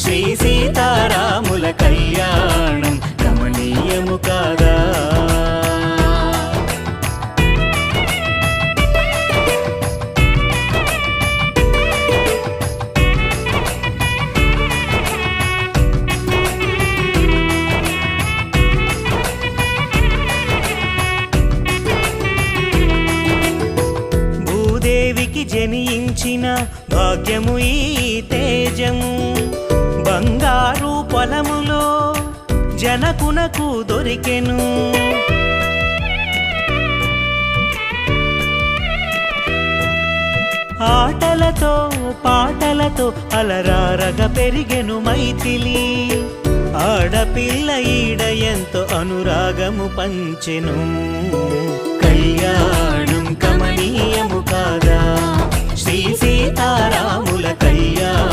శ్రీ సీతారాముల కళ్యాణం కమనీయము కాదా. భూదేవికి జనించిన భాగ్యము ఈ తేజము, బంగారు పొలములో జనకునకు దొరికెను. ఆటలతో పాటలతో అలరారగ పెరిగెను మైథిలి, ఆడపిల్ల ఈడ ఎంతో అనురాగము పంచెను. కళ్యాణం కమనీయము కాదా, శ్రీ సీతారాముల కళ్యాణం.